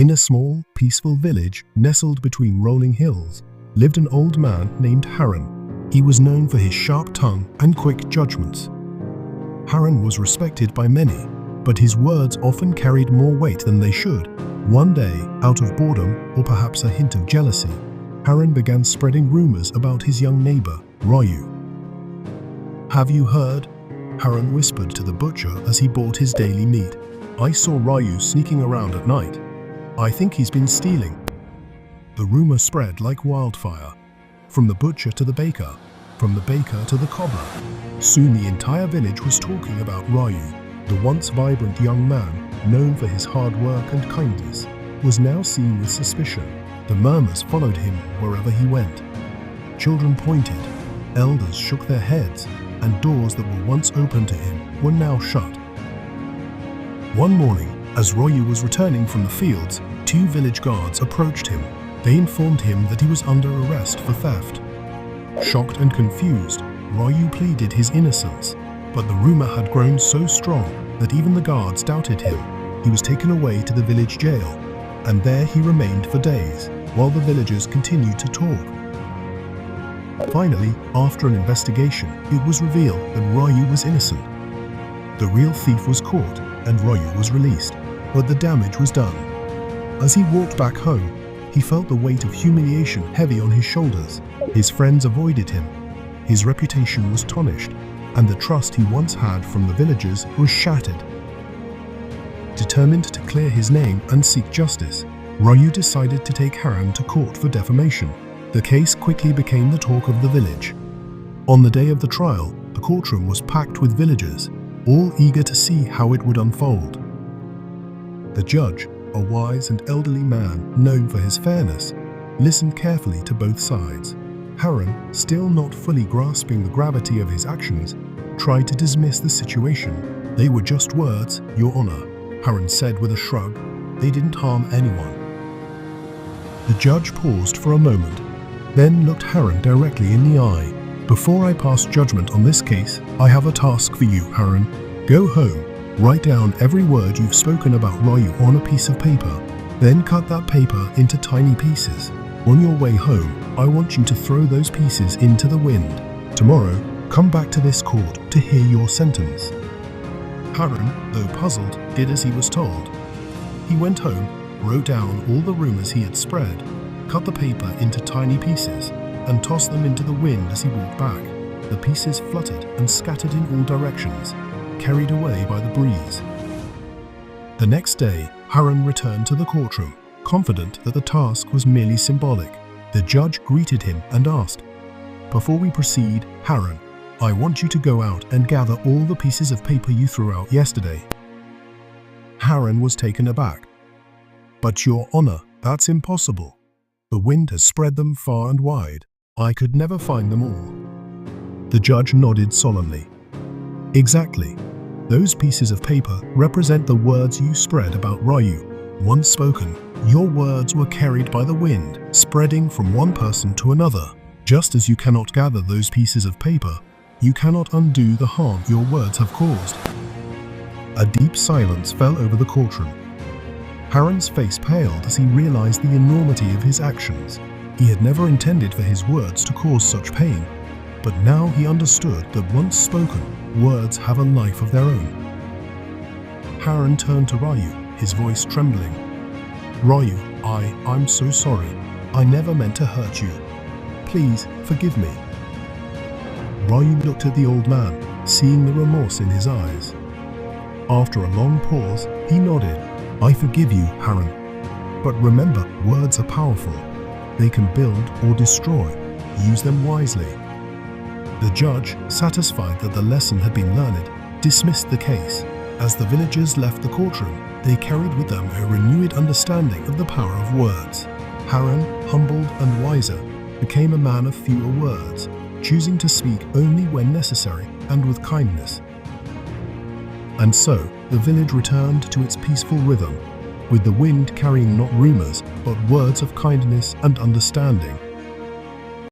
In a small, peaceful village nestled between rolling hills, lived an old man named Haran. He was known for his sharp tongue and quick judgments. Haran was respected by many, but his words often carried more weight than they should. One day, out of boredom or perhaps a hint of jealousy, Haran began spreading rumors about his young neighbor, Raju. "Have you heard?" Haran whispered to the butcher as he bought his daily meat. "I saw Raju sneaking around at night. I think he's been stealing." The rumor spread like wildfire, from the butcher to the baker, from the baker to the cobbler. Soon the entire village was talking about Raju. The once vibrant young man, known for his hard work and kindness, was now seen with suspicion. The murmurs followed him wherever he went. Children pointed, elders shook their heads, and doors that were once open to him were now shut. One morning, as Raju was returning from the fields, 2 village guards approached him. They informed him that he was under arrest for theft. Shocked and confused, Raju pleaded his innocence, but the rumor had grown so strong that even the guards doubted him. He was taken away to the village jail, and there he remained for days, while the villagers continued to talk. Finally, after an investigation, it was revealed that Raju was innocent. The real thief was caught, and Raju was released, but the damage was done. As he walked back home, he felt the weight of humiliation heavy on his shoulders. His friends avoided him. His reputation was tarnished, and the trust he once had from the villagers was shattered. Determined to clear his name and seek justice, Raju decided to take Haran to court for defamation. The case quickly became the talk of the village. On the day of the trial, the courtroom was packed with villagers, all eager to see how it would unfold. The judge, a wise and elderly man known for his fairness, listened carefully to both sides. Haran, still not fully grasping the gravity of his actions, tried to dismiss the situation. "They were just words, Your Honor," Haran said with a shrug. "They didn't harm anyone." The judge paused for a moment, then looked Haran directly in the eye. "Before I pass judgment on this case, I have a task for you, Haran. Go home, write down every word you've spoken about Raju on a piece of paper, then cut that paper into tiny pieces. On your way home, I want you to throw those pieces into the wind. Tomorrow, come back to this court to hear your sentence." Haran, though puzzled, did as he was told. He went home, wrote down all the rumors he had spread, cut the paper into tiny pieces, and tossed them into the wind as he walked back. The pieces fluttered and scattered in all directions, carried away by the breeze. The next day, Haran returned to the courtroom, confident that the task was merely symbolic. The judge greeted him and asked, "Before we proceed, Haran, I want you to go out and gather all the pieces of paper you threw out yesterday." Haran was taken aback. "But Your Honor, that's impossible. The wind has spread them far and wide. I could never find them all." The judge nodded solemnly. "Exactly. Those pieces of paper represent the words you spread about Raju. Once spoken, your words were carried by the wind, spreading from one person to another. Just as you cannot gather those pieces of paper, you cannot undo the harm your words have caused." A deep silence fell over the courtroom. Haran's face paled as he realized the enormity of his actions. He had never intended for his words to cause such pain, but now he understood that once spoken, words have a life of their own. Haran turned to Raju, his voice trembling. "Raju, I'm so sorry. I never meant to hurt you. Please forgive me." Raju looked at the old man, seeing the remorse in his eyes. After a long pause, he nodded. "I forgive you, Haran. But remember, words are powerful. They can build or destroy. Use them wisely." The judge, satisfied that the lesson had been learned, dismissed the case. As the villagers left the courtroom, they carried with them a renewed understanding of the power of words. Haran, humbled and wiser, became a man of fewer words, choosing to speak only when necessary and with kindness. And so, the village returned to its peaceful rhythm, with the wind carrying not rumors, but words of kindness and understanding.